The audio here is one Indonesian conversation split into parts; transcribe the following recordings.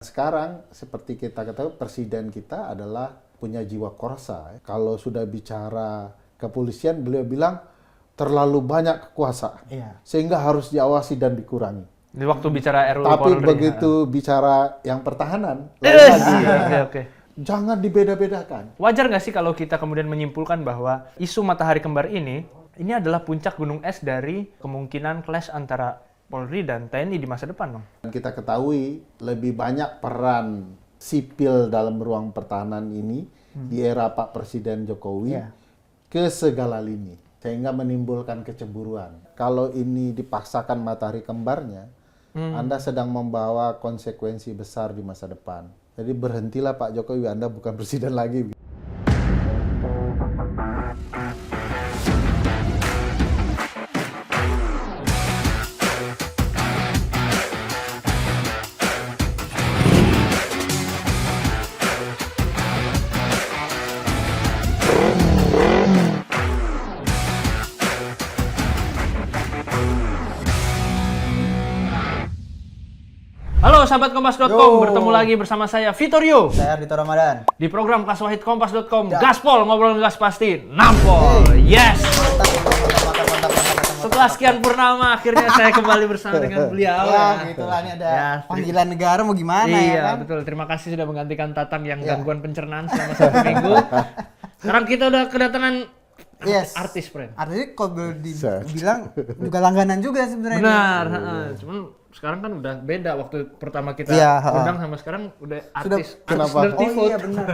Sekarang seperti kita ketahui presiden kita adalah punya jiwa korsa. Kalau sudah bicara kepolisian beliau bilang terlalu banyak kekuasaan. Sehingga harus diawasi dan dikurangi. Di waktu bicara RUU Tapi Polri, begitu bicara yang pertahanan, lagi. Oke. Jangan dibeda-bedakan. Wajar nggak sih kalau kita kemudian menyimpulkan bahwa isu matahari kembar ini adalah puncak gunung es dari kemungkinan clash antara Polri dan TNI di masa depan, Bang? Kita ketahui lebih banyak peran sipil dalam ruang pertahanan ini di era Pak Presiden Jokowi ke segala lini. Sehingga menimbulkan kecemburuan. Kalau ini dipaksakan matahari kembarnya, Anda sedang membawa konsekuensi besar di masa depan. Jadi berhentilah Pak Jokowi, Anda bukan presiden lagi. Halo sahabat Kompas.com, bertemu lagi bersama saya Vittorio. Saya Ardhito Ramadan. Di program Kelas Wahid Kompas.com, Gaspol, ngobrol gas pasti, nampol. Yes. Mantap. Setelah sekian purnama, akhirnya saya kembali bersama dengan beliau. Gitulah, ini ada panggilan negara mau gimana ya Iya, kan? betul. Terima kasih sudah menggantikan Tatang yang gangguan pencernaan selama 1 minggu. Sekarang kita udah kedatangan artis, friend. Artis kok dibilang juga langganan juga sebenarnya. Benar, cuman sekarang kan udah beda waktu pertama kita undang sama sekarang udah artis. Kenapa? Oh iya benar.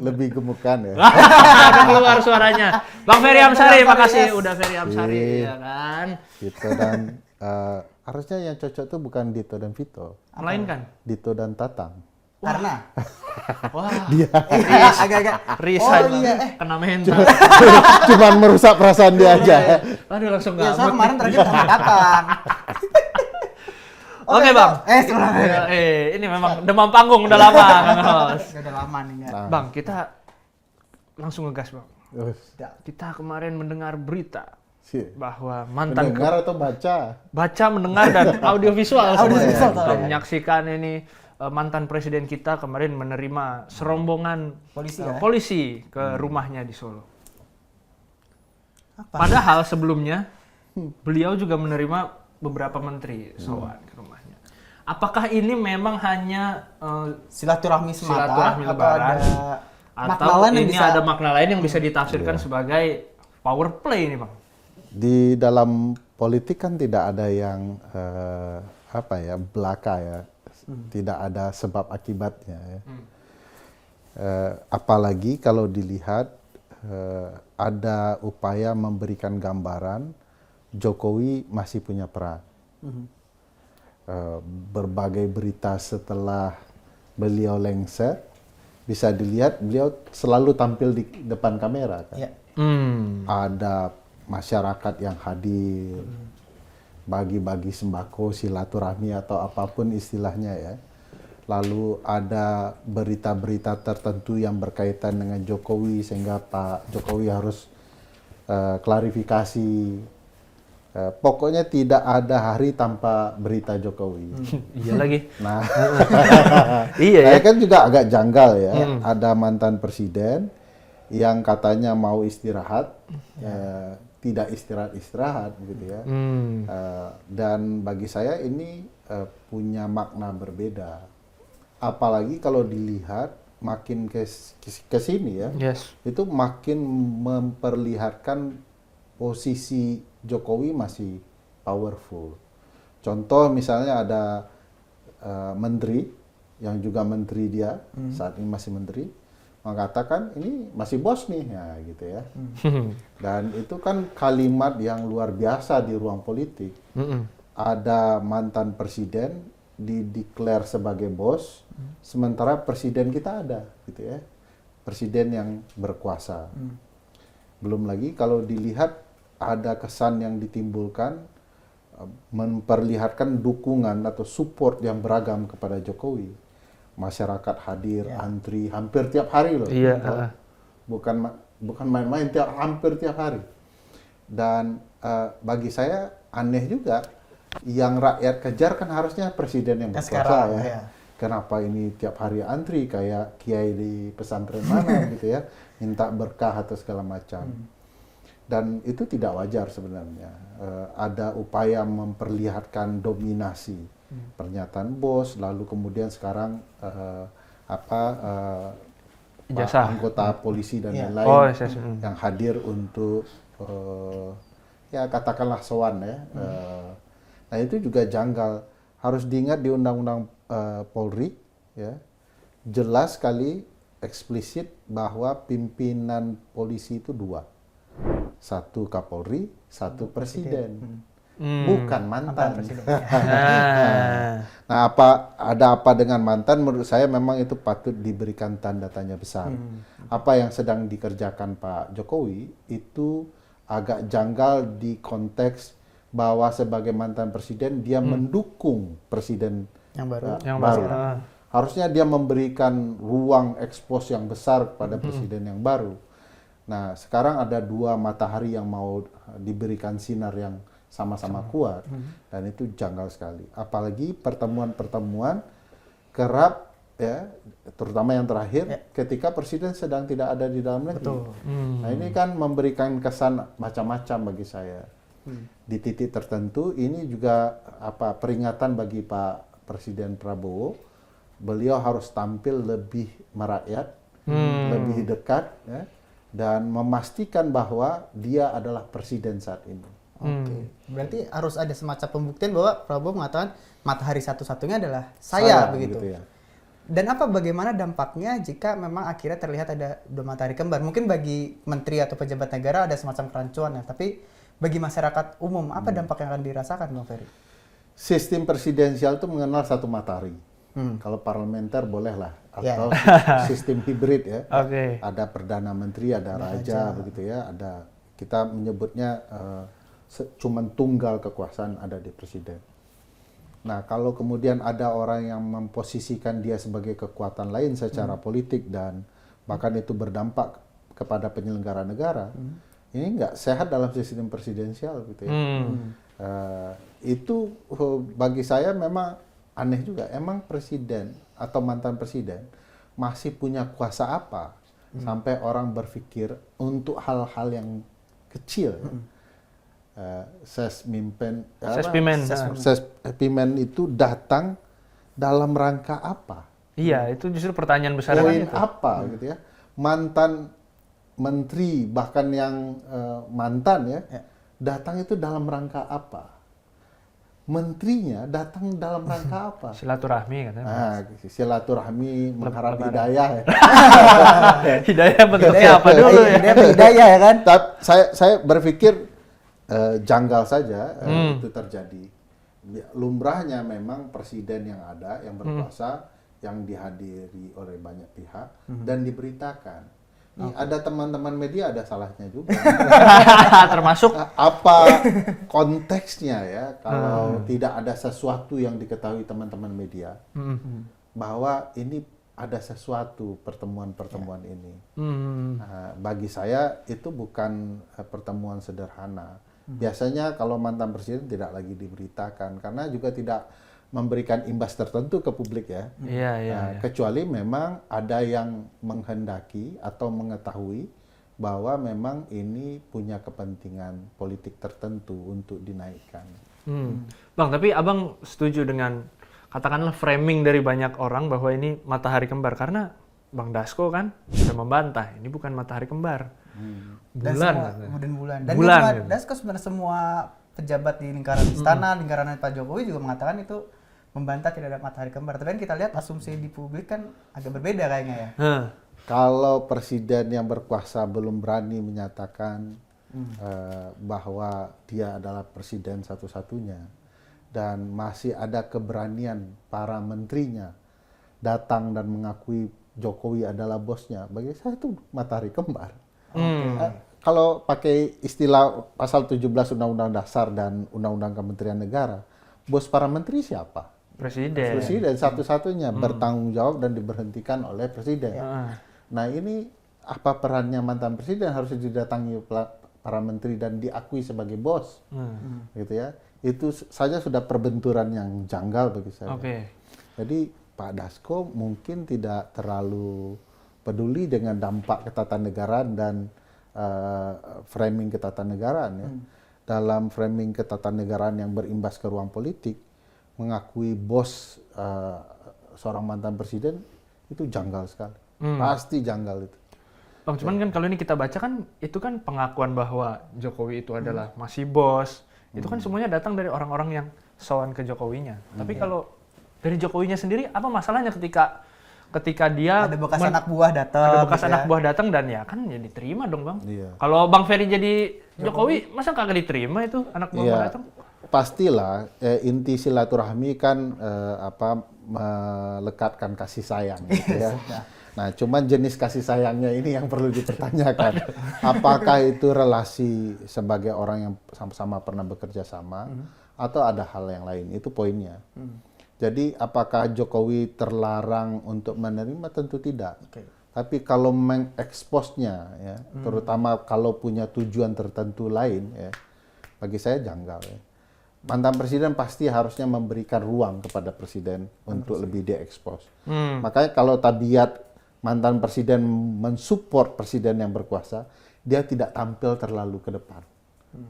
Lebih gemukan ya. Udah keluar suaranya. Bang Ferry Amsari, makasih udah Ferry Amsari ya kan. Dito dan harusnya yang cocok tuh bukan Dito dan Vito. Melainkan Dito dan Tatang. Karena wah, Dia agak-agak resign kena mental. cuman merusak perasaan dia aja. Aduh langsung ya, nggak soal kemarin terakhir sama datang. Oke Bang. Ini memang demam panggung udah lama Kang Ros. Udah lama nih enggak. Bang, kita langsung ngegas Bang. Kita kemarin mendengar berita bahwa mantan mendengar atau baca? Baca, mendengar dan audiovisual. Audiovisual. Kita menyaksikan ini mantan presiden kita kemarin menerima serombongan polisi ke rumahnya di Solo. Padahal sebelumnya beliau juga menerima beberapa menteri soal ke rumahnya. Apakah ini memang hanya silaturahmi semata silaturahmi lebaran atau ini ada makna lain yang bisa ditafsirkan sebagai power play ini, Bang? Di dalam politik kan tidak ada yang belaka ya. Tidak ada sebab akibatnya ya. Apalagi kalau dilihat ada upaya memberikan gambaran Jokowi masih punya peran. Berbagai berita setelah beliau lengser bisa dilihat beliau selalu tampil di depan kamera kan. Ada masyarakat yang hadir, bagi-bagi sembako, silaturahmi atau apapun istilahnya ya. Lalu ada berita-berita tertentu yang berkaitan dengan Jokowi sehingga Pak Jokowi harus klarifikasi. Pokoknya tidak ada hari tanpa berita Jokowi. Iya lagi. Nah, iya saya kan juga agak janggal ya. Ada mantan presiden yang katanya mau istirahat, tidak istirahat gitu ya. Dan bagi saya ini punya makna berbeda. Apalagi kalau dilihat makin ke sini ya, itu makin memperlihatkan posisi Jokowi masih powerful. Contoh misalnya ada menteri yang juga menteri dia saat ini masih menteri mengatakan ini masih bos nih ya gitu ya. Dan itu kan kalimat yang luar biasa di ruang politik. Ada mantan presiden dideklar sebagai bos, sementara presiden kita ada gitu ya. Presiden yang berkuasa. Belum lagi kalau dilihat ada kesan yang ditimbulkan memperlihatkan dukungan atau support yang beragam kepada Jokowi. Masyarakat hadir, antri hampir tiap hari loh. Bukan main-main, hampir tiap hari. Dan bagi saya aneh juga yang rakyat kejar kan harusnya presiden yang berkuasa ya. kenapa ini tiap hari antri kayak kiai di pesantren mana gitu ya, minta berkah atau segala macam. Dan itu tidak wajar sebenarnya. Ada upaya memperlihatkan dominasi pernyataan bos, lalu kemudian sekarang Ijazah. anggota polisi dan lain-lain Oh, yes. yang hadir untuk ya katakanlah sowan ya. Nah itu juga janggal. Harus diingat di Undang-Undang Polri ya, jelas sekali eksplisit bahwa pimpinan polisi itu 2. Satu Kapolri, satu Presiden. Bukan mantan. Nah, ada apa dengan mantan? Menurut saya memang itu patut diberikan tanda tanya besar. Apa yang sedang dikerjakan Pak Jokowi itu agak janggal di konteks bahwa sebagai mantan presiden dia mendukung presiden Yang baru. Yang baru. baru. Harusnya dia memberikan ruang ekspos yang besar kepada presiden yang baru. Nah, sekarang ada 2 matahari yang mau diberikan sinar yang sama-sama kuat, dan itu janggal sekali. Apalagi pertemuan-pertemuan kerap ya, terutama yang terakhir ketika presiden sedang tidak ada di dalam negeri. Nah, ini kan memberikan kesan macam-macam bagi saya. Di titik tertentu ini juga peringatan bagi Pak Presiden Prabowo. Beliau harus tampil lebih merakyat, lebih dekat ya, dan memastikan bahwa dia adalah presiden saat ini. Oke. Berarti harus ada semacam pembuktian bahwa Prabowo mengatakan matahari satu-satunya adalah saya begitu. Ya. Dan bagaimana dampaknya jika memang akhirnya terlihat ada 2 matahari kembar? Mungkin bagi menteri atau pejabat negara ada semacam kerancuan ya, tapi bagi masyarakat umum apa dampak yang akan dirasakan, Bang Ferry? Sistem presidensial itu mengenal 1 matahari. Kalau parlementer bolehlah, atau sistem hibrid ya. Ada perdana menteri, ada raja begitu ya. Ada, kita menyebutnya cuman tunggal kekuasaan ada di presiden. Nah, kalau kemudian ada orang yang memposisikan dia sebagai kekuatan lain secara politik dan bahkan itu berdampak kepada penyelenggara negara, ini nggak sehat dalam sistem presidensial gitu ya. Itu bagi saya memang aneh juga. Emang presiden atau mantan presiden masih punya kuasa apa sampai orang berpikir untuk hal-hal yang kecil. Sesmimen itu datang dalam rangka apa? Iya, itu justru pertanyaan besar. Poin apa gitu ya? Mantan menteri bahkan yang mantan ya, datang itu dalam rangka apa? Menterinya datang dalam rangka apa? Silaturahmi katanya. Silaturahmi mengharap hidayah ya. Hidayah bentuknya apa dulu ya? Hidayah ya kan? Saya berpikir janggal saja itu terjadi. Lumrahnya memang presiden yang ada, yang berkuasa, yang dihadiri oleh banyak pihak dan diberitakan. Ini ada teman-teman media ada salahnya juga. Termasuk apa konteksnya ya kalau tidak ada sesuatu yang diketahui teman-teman media bahwa ini ada sesuatu pertemuan-pertemuan ini. Bagi saya itu bukan pertemuan sederhana. Biasanya kalau mantan presiden tidak lagi diberitakan karena juga tidak memberikan imbas tertentu ke publik ya. Kecuali memang ada yang menghendaki atau mengetahui bahwa memang ini punya kepentingan politik tertentu untuk dinaikkan. Bang, tapi abang setuju dengan katakanlah framing dari banyak orang bahwa ini matahari kembar karena Bang Dasko kan sudah membantah ini bukan matahari kembar. Bulan. Dan Dasko sebenarnya semua pejabat di lingkaran istana, lingkaran Pak Jokowi juga mengatakan itu membantah tidak ada matahari kembar. Tapi kan kita lihat asumsi di publik kan agak berbeda kayaknya ya. Kalau presiden yang berkuasa belum berani menyatakan bahwa dia adalah presiden satu-satunya dan masih ada keberanian para menterinya datang dan mengakui Jokowi adalah bosnya, bagi saya itu matahari kembar. Kalau pakai istilah pasal 17 Undang-Undang Dasar dan Undang-Undang Kementerian Negara, bos para menteri siapa? Presiden. Presiden satu-satunya bertanggung jawab dan diberhentikan oleh presiden. Nah ini apa perannya mantan presiden harus didatangi para menteri dan diakui sebagai bos, gitu ya? Itu saja sudah perbenturan yang janggal bagi saya. Jadi Pak Dasko mungkin tidak terlalu peduli dengan dampak ketatanegaraan dan framing ketatanegaraan ya. Dalam framing ketatanegaraan yang berimbas ke ruang politik, mengakui bos seorang mantan presiden itu janggal sekali. Pasti janggal itu. Bang, cuman kan kalau ini kita baca kan itu kan pengakuan bahwa Jokowi itu adalah masih bos. Itu kan semuanya datang dari orang-orang yang sowan ke Jokowinya. Tapi kalau dari Jokowinya sendiri apa masalahnya ketika dia Ada bekas anak buah datang. ada bekas gitu anak ya. buah datang dan ya kan ya diterima dong, Bang. Iya. Kalau Bang Ferry jadi Jokowi, masa kagak diterima itu anak buah Iya, datang? pastilah inti silaturahmi kan melekatkan kasih sayang gitu ya. Nah, cuman jenis kasih sayangnya ini yang perlu dipertanyakan. Apakah itu relasi sebagai orang yang sama-sama pernah bekerja sama atau ada hal yang lain? Itu poinnya. Jadi apakah Jokowi terlarang untuk menerima? Tentu tidak. Oke. Tapi kalau mengeksposnya, ya, terutama kalau punya tujuan tertentu lain, ya, bagi saya janggal. Ya. Mantan presiden pasti harusnya memberikan ruang kepada presiden untuk lebih diekspos. Makanya kalau tabiat mantan presiden mensupport presiden yang berkuasa, dia tidak tampil terlalu ke depan.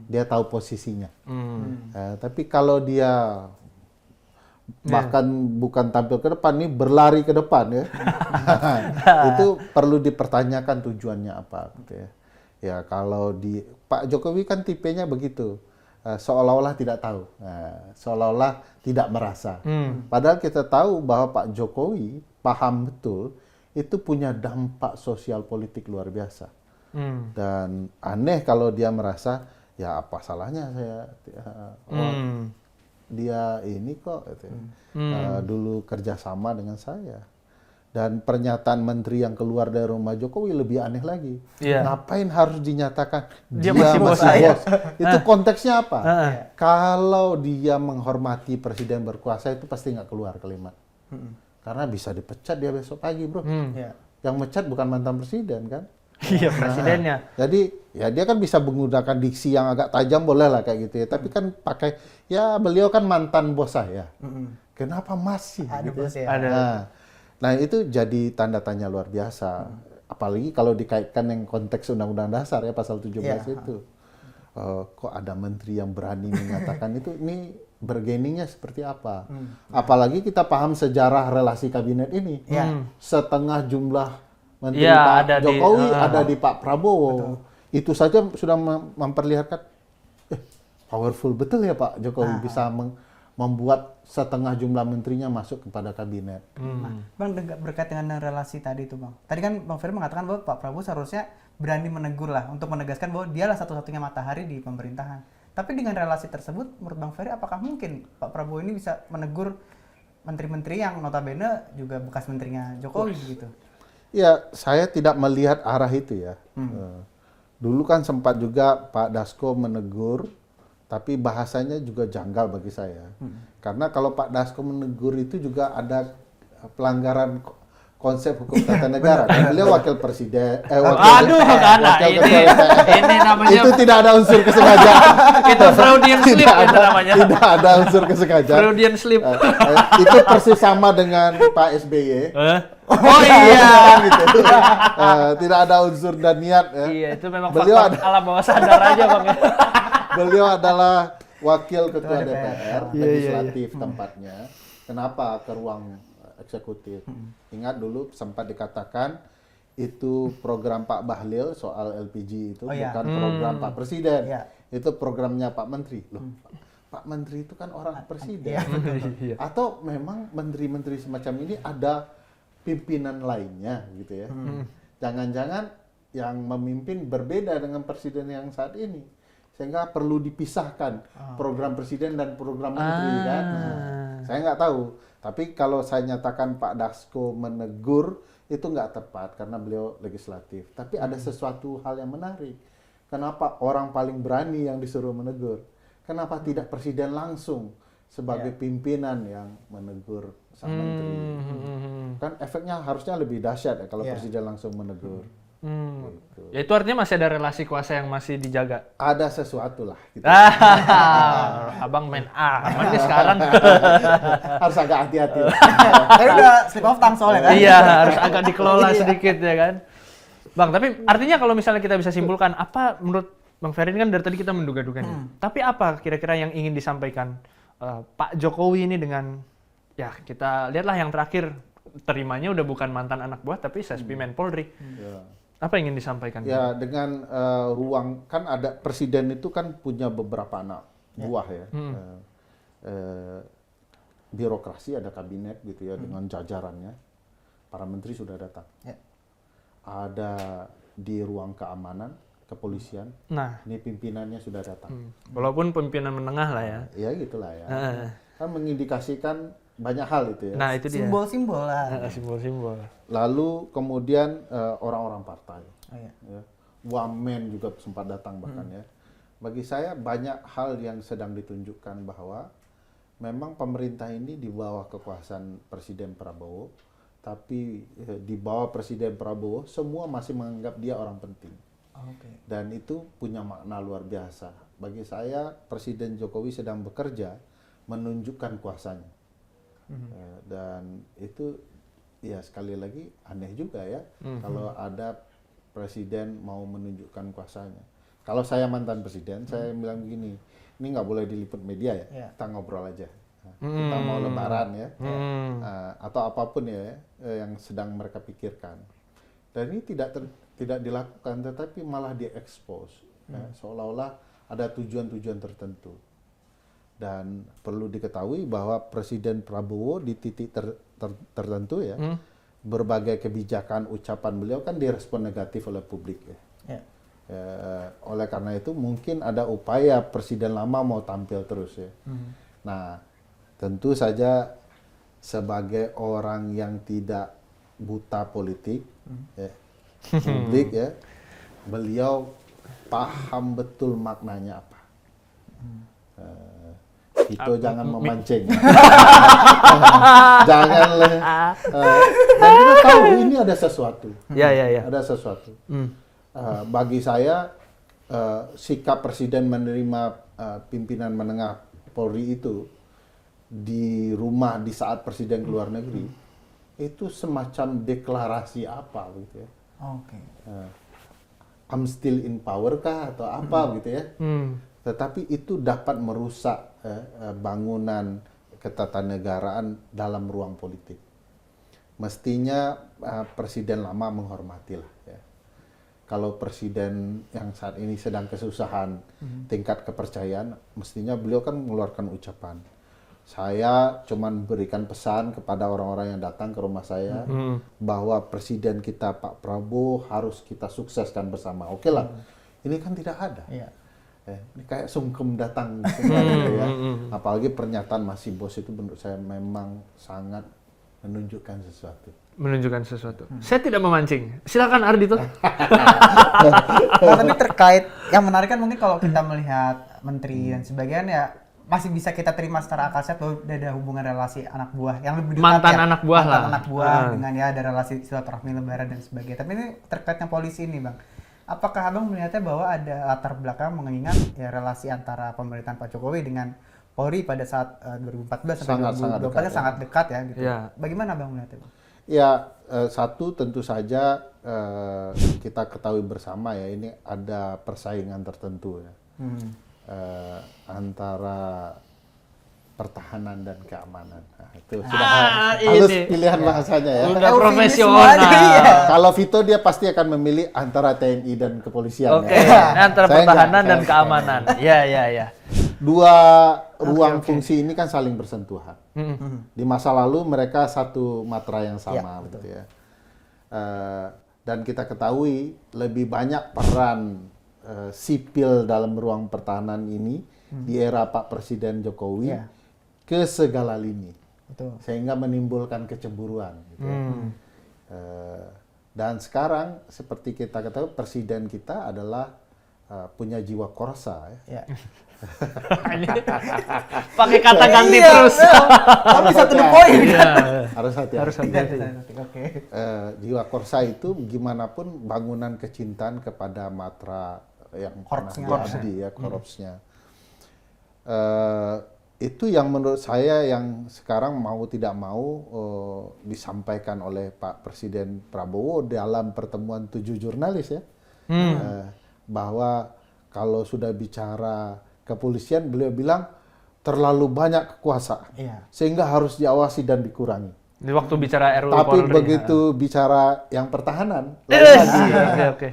Dia tahu posisinya. Tapi kalau dia bahkan bukan tampil ke depan, nih berlari ke depan ya. Itu perlu dipertanyakan tujuannya apa gitu ya. Ya kalau di Pak Jokowi kan tipenya begitu. Seolah-olah tidak tahu. Seolah-olah tidak merasa. Padahal kita tahu bahwa Pak Jokowi paham betul itu punya dampak sosial politik luar biasa. Dan aneh kalau dia merasa ya apa salahnya saya dia ini kok gitu ya. Dulu kerjasama dengan saya. Dan pernyataan menteri yang keluar dari rumah Jokowi lebih aneh lagi. Ngapain harus dinyatakan dia masih bos? Itu konteksnya apa? Kalau dia menghormati presiden berkuasa itu pasti nggak keluar kalimat. Karena bisa dipecat dia besok pagi, bro. Yang mecat bukan mantan presiden kan? Iya, presidennya. Jadi ya dia kan bisa menggunakan diksi yang agak tajam boleh lah kayak gitu ya. Tapi kan pakai ya beliau kan mantan bos saya. Kenapa masih? Ada gitu bos ya. Ada. Nah itu jadi tanda tanya luar biasa. Apalagi kalau dikaitkan yang konteks Undang-Undang Dasar ya pasal 17 itu. Kok ada menteri yang berani mengatakan itu? Ini bergeningnya seperti apa? Apalagi kita paham sejarah relasi kabinet ini. Setengah jumlah menteri Pak ada Jokowi ada di Pak Prabowo. Itu saja sudah memperlihatkan powerful betul ya Pak Jokowi bisa membuat setengah jumlah menterinya masuk kepada kabinet. Bang, berkait dengan relasi tadi itu Bang. Tadi kan Bang Ferry mengatakan bahwa Pak Prabowo seharusnya berani menegur lah untuk menegaskan bahwa dialah satu-satunya matahari di pemerintahan. Tapi dengan relasi tersebut, menurut Bang Ferry apakah mungkin Pak Prabowo ini bisa menegur menteri-menteri yang notabene juga bekas menterinya Jokowi gitu? Ya, saya tidak melihat arah itu ya. Dulu kan sempat juga Pak Dasko menegur, tapi bahasanya juga janggal bagi saya. Karena kalau Pak Dasko menegur itu juga ada pelanggaran konsep hukum tata negara. Dan beliau wakil presiden, ini namanya itu tidak ada unsur kesengajaan. itu Freudian slip itu namanya. Tidak ada unsur kesengajaan. Freudian slip. Itu persis sama dengan Pak SBY. Oh iya. Gitu. Tidak ada unsur dan niat. Ya. Iya, itu memang Beliau faktor alam bawah sadar aja Bang. Beliau adalah wakil ketua DPR, legislatif tempatnya. Kenapa ke ruang eksekutif? Ingat dulu sempat dikatakan itu program Pak Bahlil soal LPG itu bukan program Pak Presiden. Itu programnya Pak Menteri. Loh, Pak Menteri itu kan orang presiden. Atau memang menteri-menteri semacam ini ada pimpinan lainnya gitu ya. Jangan-jangan yang memimpin berbeda dengan presiden yang saat ini. Sehingga perlu dipisahkan program presiden dan program menteri kan. Saya nggak tahu. Tapi kalau saya nyatakan Pak Dasko menegur itu nggak tepat karena beliau legislatif. Tapi ada sesuatu hal yang menarik. Kenapa orang paling berani yang disuruh menegur? Kenapa tidak presiden langsung sebagai pimpinan yang menegur sang menteri? Kan efeknya harusnya lebih dahsyat ya kalau presiden langsung menegur. Gitu. Ya itu artinya masih ada relasi kuasa yang masih dijaga. Ada sesuatu lah. Gitu. Abang main aman nih sekarang. Harus agak hati-hati. Tapi udah slip of tongue soalnya kan? Iya, harus agak dikelola sedikit ya kan. Bang, tapi artinya kalau misalnya kita bisa simpulkan, apa menurut Bang Ferry ini kan dari tadi kita menduga-duga nih. Tapi apa kira-kira yang ingin disampaikan Pak Jokowi ini dengan, ya kita lihatlah yang terakhir, terimanya udah bukan mantan anak buah, tapi Sespi Polri. Ya. Apa yang ingin disampaikan? Ya, dengan ruang, kan ada presiden itu kan punya beberapa anak buah ya. Birokrasi ada kabinet gitu ya, dengan jajarannya. Para menteri sudah datang. Ya. Ada di ruang keamanan, kepolisian. Nah, Ini pimpinannya sudah datang. walaupun pimpinan menengah lah ya. Ya gitulah ya. Kan mengindikasikan banyak hal itu ya. Nah, itu dia. Simbol-simbol lah. Simbol-simbol. Lalu kemudian orang-orang partai. Oh, iya. Ya. Wamen juga sempat datang bahkan ya. Bagi saya banyak hal yang sedang ditunjukkan bahwa memang pemerintah ini di bawah kekuasaan Presiden Prabowo, tapi di bawah Presiden Prabowo semua masih menganggap dia orang penting. Oke. Dan itu punya makna luar biasa. Bagi saya Presiden Jokowi sedang bekerja menunjukkan kuasanya. Dan itu ya sekali lagi aneh juga ya kalau ada presiden mau menunjukkan kuasanya. Kalau saya mantan presiden, saya bilang begini, ini nggak boleh diliput media ya, kita ngobrol aja. Kita mau lebaran ya, atau apapun ya yang sedang mereka pikirkan. Dan ini tidak dilakukan, tetapi malah diekspos, seolah-olah ada tujuan-tujuan tertentu. Dan perlu diketahui bahwa Presiden Prabowo di titik tertentu ya, berbagai kebijakan ucapan beliau kan direspon negatif oleh publik ya. Ya. Oleh karena itu mungkin ada upaya Presiden lama mau tampil terus ya. Nah, tentu saja sebagai orang yang tidak buta politik, ya, publik ya, beliau paham betul maknanya apa. Itu jangan memancing. Janganlah. Dan kita tahu ini ada sesuatu. Ya. Ada sesuatu. Bagi saya sikap presiden menerima pimpinan menengah Polri itu di rumah di saat presiden keluar negeri itu semacam deklarasi apa gitu ya. Oke. I'm still in power kah atau apa gitu ya. Tetapi itu dapat merusak bangunan ketatanegaraan dalam ruang politik. Mestinya presiden lama menghormatilah ya. Kalau presiden yang saat ini sedang kesusahan tingkat kepercayaan, mestinya beliau kan mengeluarkan ucapan. Saya cuman berikan pesan kepada orang-orang yang datang ke rumah saya bahwa presiden kita Pak Prabowo harus kita sukseskan bersama. Oke lah, ini kan tidak ada. Iya. Ini kayak sungkem datang gitu ya. Apalagi pernyataan masih bos itu menurut saya memang sangat menunjukkan sesuatu. Saya tidak memancing. Silakan Ardito. Tapi terkait yang menarik kan mungkin kalau kita melihat menteri dan sebagainya ya masih bisa kita terima secara akal sehat bahwa ada hubungan relasi anak buah yang lebih dekat Mantan ya. anak buah Mantan lah. anak buah dengan ya ada relasi silaturahmi lebaran dan sebagainya. Tapi ini terkaitnya polisi ini, Bang. Apakah Abang melihatnya bahwa ada latar belakang mengingat ya relasi antara pemerintahan Pak Jokowi dengan Polri pada saat 2014 sampai 2024 sangat dekat ya gitu. Ya. Bagaimana Abang melihatnya, Bang? Ya, satu tentu saja kita ketahui bersama ya ini ada persaingan tertentu ya antara pertahanan dan keamanan. Nah, itu sudah halus pilihan bahasanya ya. Udah profesional. Kalau Vito dia pasti akan memilih antara TNI dan kepolisian. Oke, Ya. antara Saya pertahanan enggak, dan keamanan. Ya. Dua ruang fungsi ini kan saling bersentuhan. Di masa lalu mereka satu matra yang sama, gitu ya. Dan kita ketahui lebih banyak peran sipil dalam ruang pertahanan ini di era Pak Presiden Jokowi ke segala lini, sehingga menimbulkan kecemburuan. Gitu ya. Dan sekarang seperti kita ketahui Presiden kita adalah punya jiwa korsa, ya. Pakai kata ganti Iya, terus. Tapi bisa to the point. Iya. Harus hati-hati. Harus hati-hati. Oke. Jiwa Korsa itu gimana pun bangunan kecintaan kepada Matra yang pernah Korpsnya. diabdi ya, korpsnya. Itu yang menurut saya yang sekarang mau tidak mau disampaikan oleh Pak Presiden Prabowo dalam pertemuan 7 jurnalis ya, bahwa kalau sudah bicara kepolisian beliau bilang terlalu banyak kekuasaan Iya. sehingga harus diawasi dan dikurangi. Di waktu bicara RUU Tapi Polri. begitu bicara yang pertahanan, lain Oke, lagi. oke.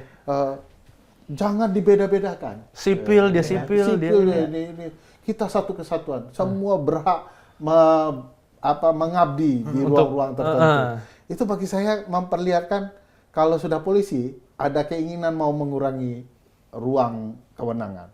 Jangan dibeda-bedakan. Sipil dia sipil dia. ini. Kita satu kesatuan. Semua berhak mengabdi di Untuk- ruang-ruang tertentu. Itu bagi saya memperlihatkan kalau sudah polisi ada keinginan mau mengurangi ruang kewenangan.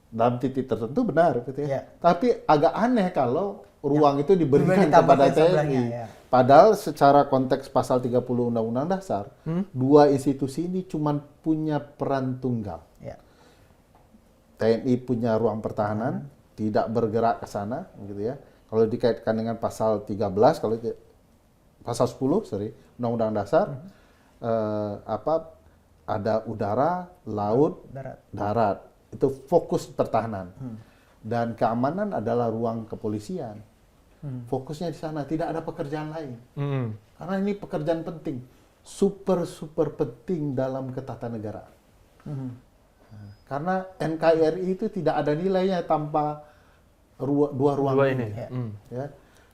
Dalam titik tertentu benar gitu ya. Iya. Tapi agak aneh kalau ruang itu diberikan ditambahkan kepada sebelahnya, TNI. ya. Padahal secara konteks pasal 30 Undang-Undang Dasar, dua institusi ini cuma punya peran tunggal. Ya. TNI punya ruang pertahanan, tidak bergerak ke sana, gitu ya. Kalau dikaitkan dengan pasal 13, pasal 10, Undang-Undang Dasar, ada udara, laut, darat. Itu fokus pertahanan. Dan keamanan adalah ruang kepolisian. Fokusnya di sana, tidak ada pekerjaan lain. Karena ini pekerjaan penting, super penting dalam ketatanegaraan. Karena NKRI itu tidak ada nilainya tanpa dua ruang Dua ini. ini. Ya.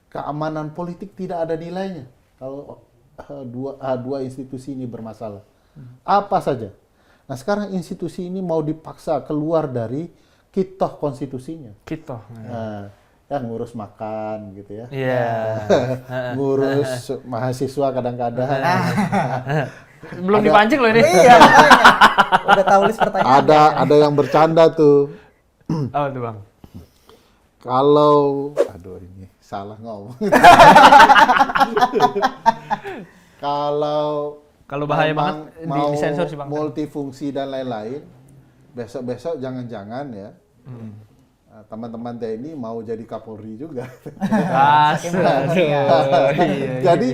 Keamanan politik tidak ada nilainya kalau dua institusi ini bermasalah. Apa saja. Nah sekarang institusi ini mau dipaksa keluar dari kitoh konstitusinya. Gitu. Ya ngurus makan gitu ya. Iya. Ngurus mahasiswa kadang-kadang. Belum dipancing loh ini. Iya. Udah tahu list pertanyaan. Ada yang bercanda tuh. Apa tuh Bang? Kalau, aduh ini salah ngomong. Kalau bahaya memang banget mau disensor sih Bang. multifungsi dan lain-lain, besok jangan-jangan ya teman-teman TNI mau jadi Kapolri juga. Jadi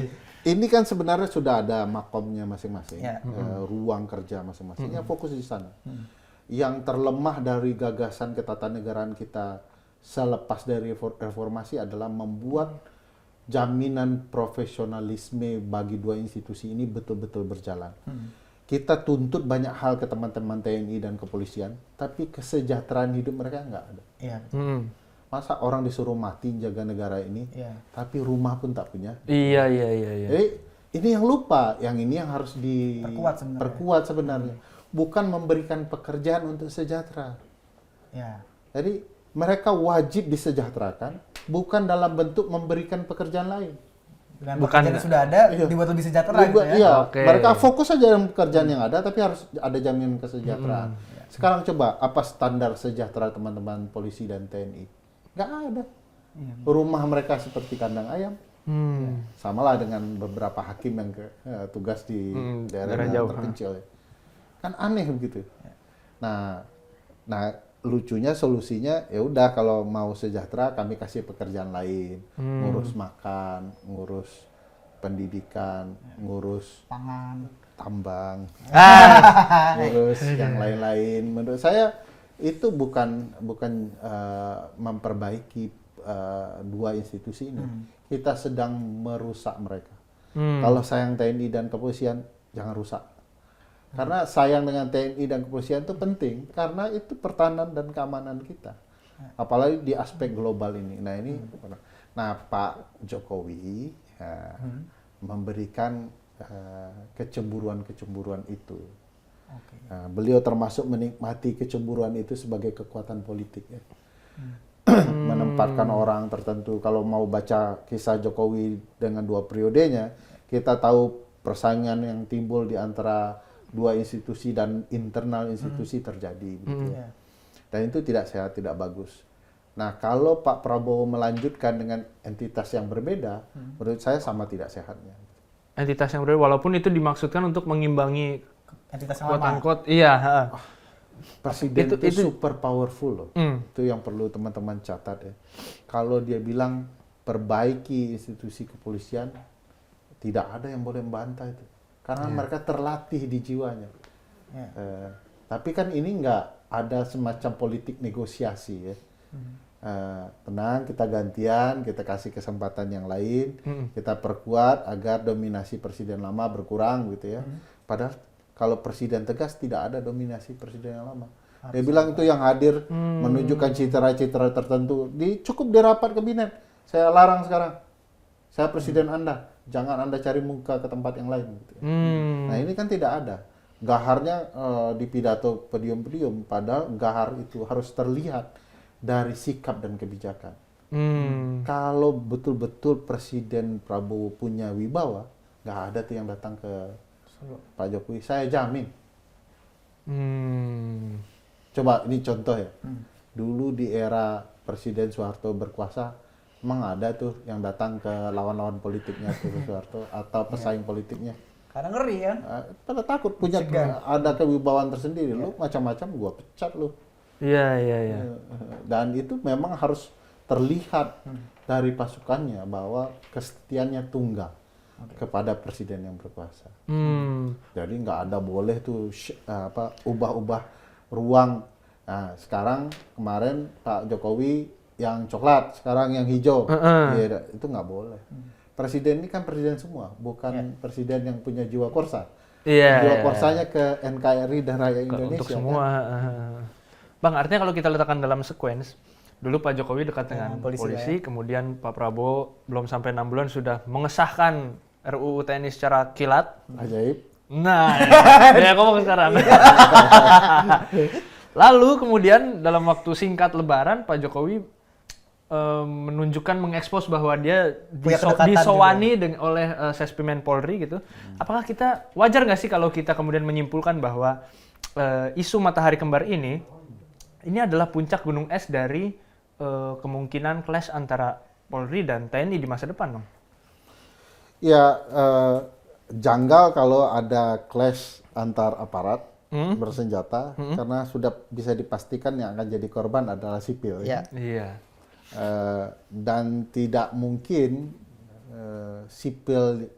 ini kan sebenarnya sudah ada makomnya masing-masing, Ya. ruang kerja masing-masing. Ya fokus di sana. Yang terlemah dari gagasan ketatanegaraan kita selepas dari reformasi adalah membuat jaminan profesionalisme bagi dua institusi ini betul-betul berjalan. Kita tuntut banyak hal ke teman-teman TNI dan kepolisian, tapi kesejahteraan hidup mereka nggak ada. Iya. Masa orang disuruh mati jaga negara ini, Iya. tapi rumah pun tak punya. Iya. Jadi ini yang lupa, yang ini yang harus Perkuat sebenarnya. Bukan memberikan pekerjaan untuk sejahtera. Ya. Jadi mereka wajib disejahterakan, bukan dalam bentuk memberikan pekerjaan lain. Dengan Bukan- pekerjaan yang sudah ada dibuat lebih sejahtera gitu ya. Iya, Oke. mereka fokus saja dengan pekerjaan yang ada, tapi harus ada jaminan kesejahteraan. Sekarang coba, apa standar sejahtera teman-teman polisi dan TNI? Nggak ada. Rumah mereka seperti kandang ayam. Samalah dengan beberapa hakim yang tugas di daerah daerah jauh. terpencil. Kan aneh begitu. Nah, lucunya solusinya ya udah kalau mau sejahtera kami kasih pekerjaan lain, ngurus makan, ngurus pendidikan, ngurus Pangan. tambang, ngurus yang lain-lain. Menurut saya itu bukan memperbaiki dua institusi ini. Kita sedang merusak mereka. Kalau sayang TNI dan kepolisian, jangan rusak. Karena sayang dengan TNI dan kepolisian itu penting karena itu pertahanan dan keamanan kita. Apalagi di aspek global ini. Nah, Pak Jokowi memberikan kecemburuan itu. Beliau termasuk menikmati kecemburuan itu sebagai kekuatan politik ya. Menempatkan orang tertentu. Kalau mau baca kisah Jokowi dengan 2 periodenya, kita tahu persaingan yang timbul di antara dua institusi dan internal institusi terjadi gitu ya. Dan itu tidak sehat, tidak bagus. Nah, kalau Pak Prabowo melanjutkan dengan entitas yang berbeda, menurut saya sama tidak sehatnya. Entitas yang berbeda, walaupun itu dimaksudkan untuk mengimbangi Entitas yang quote lama. unquote, iya. Presiden itu Itu- super powerful loh. Itu yang perlu teman-teman catat ya. Kalau dia bilang perbaiki institusi kepolisian, tidak ada yang boleh membantah itu. Karena mereka terlatih di jiwanya. Ya. Tapi kan ini nggak ada semacam politik negosiasi ya. Tenang, kita gantian, kita kasih kesempatan yang lain, kita perkuat agar dominasi presiden lama berkurang gitu ya. Padahal kalau presiden tegas tidak ada dominasi presiden yang lama. Dia bilang itu yang hadir menunjukkan citra-citra tertentu. Cukup di rapat kabinet. Saya larang sekarang. Saya presiden Anda. Jangan Anda cari muka ke tempat yang lain. Gitu ya. Nah ini kan tidak ada. Gaharnya di pidato pedium-pedium. Padahal gahar itu harus terlihat dari sikap dan kebijakan. Kalau betul-betul Presiden Prabowo punya wibawa, nggak ada tuh yang datang ke Pak Jokowi. Saya jamin. Coba ini contoh ya. Dulu di era Presiden Soeharto berkuasa, emang ada tuh yang datang ke lawan-lawan politiknya tuh Soeharto atau pesaing politiknya. Karena ngeri kan. Pada takut punya ada kewibawaan tersendiri. Lu macam-macam gua pecat lu. Iya. Dan itu memang harus terlihat dari pasukannya bahwa kesetiaannya tunggal kepada presiden yang berkuasa. Jadi nggak ada boleh tuh ubah-ubah ruang. Nah, sekarang kemarin Pak Jokowi yang coklat, sekarang yang hijau. Ya, itu nggak boleh. Presiden ini kan presiden semua, bukan presiden yang punya jiwa korsa. Jiwa korsanya ke NKRI dan rakyat Indonesia. Untuk semua. Bang, artinya kalau kita letakkan dalam sequence, dulu Pak Jokowi dekat dengan polisi, kemudian Pak Prabowo belum sampai 6 bulan sudah mengesahkan RUU TNI secara kilat. Ajaib. Nah, ya ngomong sekarang. Lalu kemudian dalam waktu singkat Lebaran, Pak Jokowi menunjukkan, mengekspos bahwa dia disowani oleh Sespimen Polri gitu. Apakah kita wajar nggak sih kalau kita kemudian menyimpulkan bahwa isu matahari kembar ini adalah puncak gunung es dari kemungkinan clash antara Polri dan TNI di masa depan, dong? Ya, janggal kalau ada clash antar aparat bersenjata, karena sudah bisa dipastikan yang akan jadi korban adalah sipil. Ya. Iya. Dan tidak mungkin sipil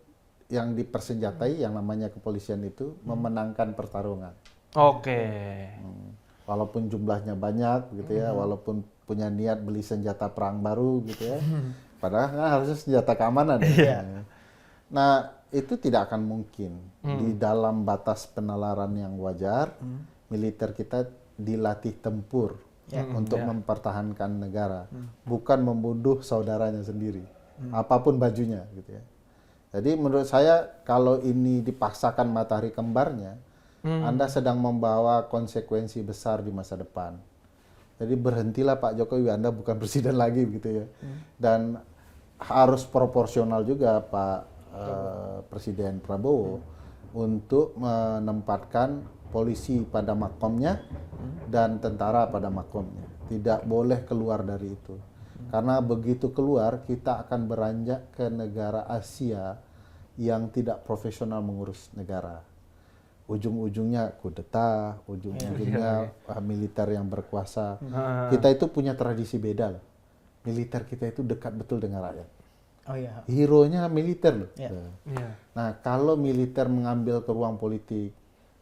yang dipersenjatai, yang namanya kepolisian itu, memenangkan pertarungan. Oke. Walaupun jumlahnya banyak gitu ya, walaupun punya niat beli senjata perang baru gitu ya, padahal kan harusnya senjata keamanan ya. Nah itu tidak akan mungkin di dalam batas penalaran yang wajar. Militer kita dilatih tempur untuk mempertahankan negara, bukan membunuh saudaranya sendiri, apapun bajunya gitu ya. Jadi menurut saya kalau ini dipaksakan matahari kembarnya, Anda sedang membawa konsekuensi besar di masa depan. Jadi berhentilah Pak Jokowi, Anda bukan presiden lagi gitu ya. Dan harus proporsional juga Pak Presiden Prabowo untuk menempatkan polisi pada makomnya dan tentara pada makomnya. Tidak boleh keluar dari itu. Karena begitu keluar, kita akan beranjak ke negara Asia yang tidak profesional mengurus negara. Ujung-ujungnya kudeta, ujung-ujungnya militer yang berkuasa. Kita itu punya tradisi beda loh. Militer kita itu dekat betul dengan rakyat. Oh iya. Hero-nya militer loh. Iya. Nah, kalau militer mengambil ke ruang politik,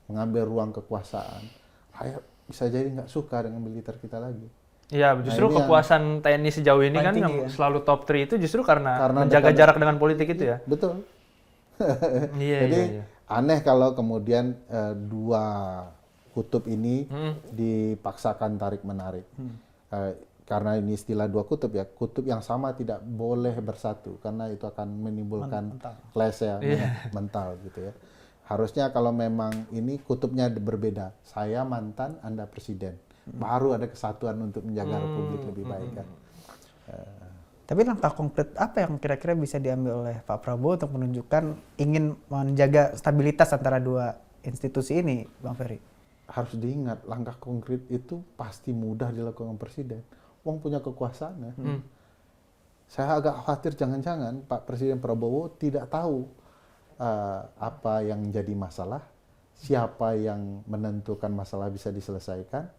mengambil ruang kekuasaan, rakyat bisa jadi nggak suka dengan militer kita lagi. Iya, justru kepuasan TNI sejauh ini kan yang selalu top 3 itu justru karena menjaga jarak dengan politik itu ya. Betul. Jadi aneh kalau kemudian dua kutub ini dipaksakan tarik-menarik. Karena ini istilah dua kutub ya, kutub yang sama tidak boleh bersatu karena itu akan menimbulkan clash ya, mental gitu ya. Harusnya kalau memang ini kutubnya berbeda, saya mantan, Anda presiden, baru ada kesatuan untuk menjaga republik lebih baik kan. Tapi langkah konkret apa yang kira-kira bisa diambil oleh Pak Prabowo untuk menunjukkan ingin menjaga stabilitas antara dua institusi ini, Bang Ferry? Harus diingat, langkah konkret itu pasti mudah dilakukan presiden. Wong punya kekuasaan ya. Saya agak khawatir jangan-jangan Pak Presiden Prabowo tidak tahu apa yang jadi masalah, siapa yang menentukan masalah bisa diselesaikan,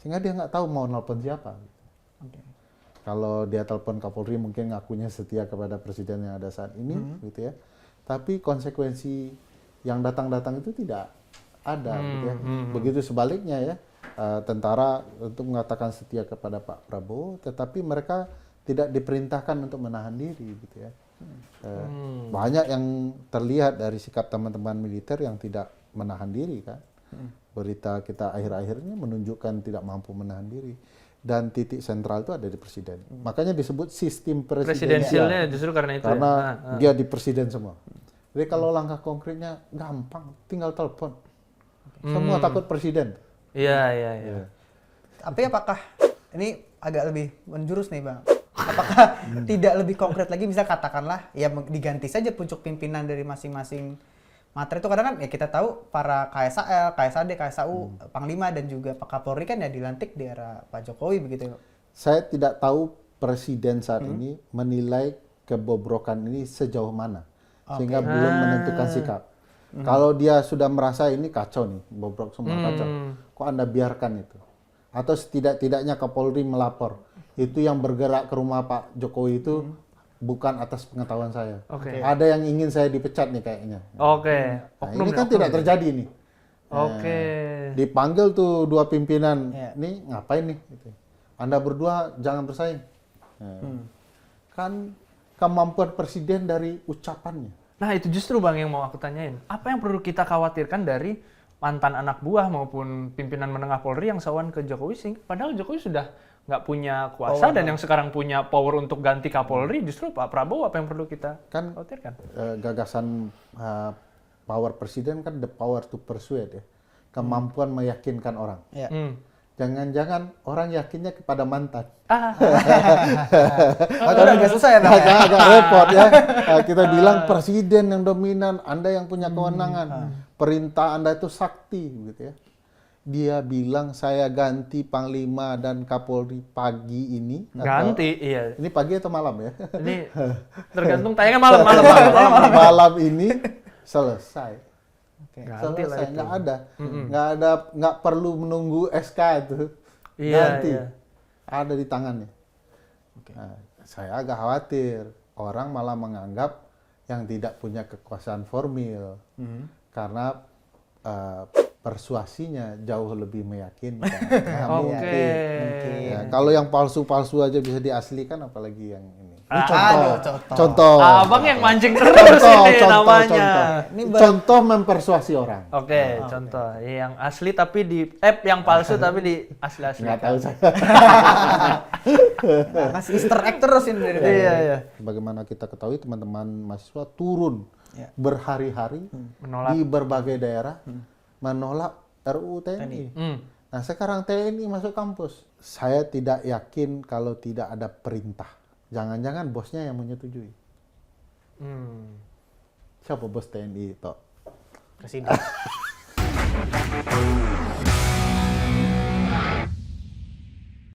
sehingga dia nggak tahu mau nelpon siapa. Oke. Kalau dia telepon Kapolri mungkin ngakunya setia kepada presiden yang ada saat ini, gitu ya. Tapi konsekuensi yang datang-datang itu tidak ada, gitu ya. Begitu sebaliknya ya, tentara untuk mengatakan setia kepada Pak Prabowo, tetapi mereka tidak diperintahkan untuk menahan diri, gitu ya. Banyak yang terlihat dari sikap teman-teman militer yang tidak menahan diri kan. Berita kita akhir-akhir ini menunjukkan tidak mampu menahan diri. Dan titik sentral itu ada di presiden. Makanya disebut sistem Presidensialnya justru karena itu. karena dia di presiden semua. Jadi kalau langkah konkretnya gampang, tinggal telepon. Semua takut presiden. Iya. Tapi apakah ini agak lebih menjurus nih Bang? Apakah tidak lebih konkret lagi, bisa katakanlah ya diganti saja pucuk pimpinan dari masing-masing materi itu, kadang kan ya kita tahu para KSAL, KSAD, KSAU, Panglima dan juga Pak Kapolri kan ya dilantik di era Pak Jokowi begitu. Saya tidak tahu presiden saat ini menilai kebobrokan ini sejauh mana. Sehingga belum menentukan sikap. Kalau dia sudah merasa ini kacau nih, bobrok semua kacau, kok Anda biarkan itu? Atau setidak-tidaknya Kapolri melapor, itu yang bergerak ke rumah Pak Jokowi itu bukan atas pengetahuan saya. Oke. Ada yang ingin saya dipecat nih kayaknya. Oke. Nah, ini kan tidak terjadi nih. Oke. Dipanggil tuh dua pimpinan, Iya. nih ngapain nih? Gitu. Anda berdua jangan bersaing. Kan kemampuan presiden dari ucapannya. Nah itu justru Bang yang mau aku tanyain. Apa yang perlu kita khawatirkan dari mantan anak buah maupun pimpinan menengah Polri yang sawan ke Jokowi, padahal Jokowi sudah nggak punya kuasa dan yang sekarang punya power untuk ganti Kapolri justru Pak Prabowo. Apa yang perlu kita khawatirkan? Gagasan power presiden kan the power to persuade ya, kemampuan meyakinkan orang. Ya. Jangan-jangan orang yakinnya kepada mantan. Agak susah ya Bang. Agak repot ya. Kita bilang presiden yang dominan, Anda yang punya kewenangan, perintah Anda itu sakti, gitu ya. Dia bilang saya ganti Panglima dan Kapolri pagi ini. Ganti, iya. Ini pagi atau malam ya? Ini tergantung tayangan malam. Malam ini selesai. Ganti lah Selesai, itu. nggak ada, nggak perlu menunggu SK itu. Iya, Ganti, iya. ada di tangannya. Nah, saya agak khawatir orang malah menganggap yang tidak punya kekuasaan formil karena persuasinya jauh lebih meyakinkan. Nah, Oke. Ya, kalau yang palsu-palsu aja bisa diaslikan, apalagi yang ini. Ini Aduh, contoh. Abang yang mancing terus ini namanya. Contoh mempersuasi orang. Oke, contoh yang asli tapi di yang palsu tapi di asli-asli. Nggak tahu saya. Masih Easter egg terus ini dari tadi. Iya. Bagaimana kita ketahui teman-teman mahasiswa turun berhari-hari Menolak. di berbagai daerah menolak RUU TNI. Nah sekarang TNI masuk kampus. Saya tidak yakin kalau tidak ada perintah. Jangan-jangan bosnya yang menyetujui. Siapa bos TNI itu? Presiden.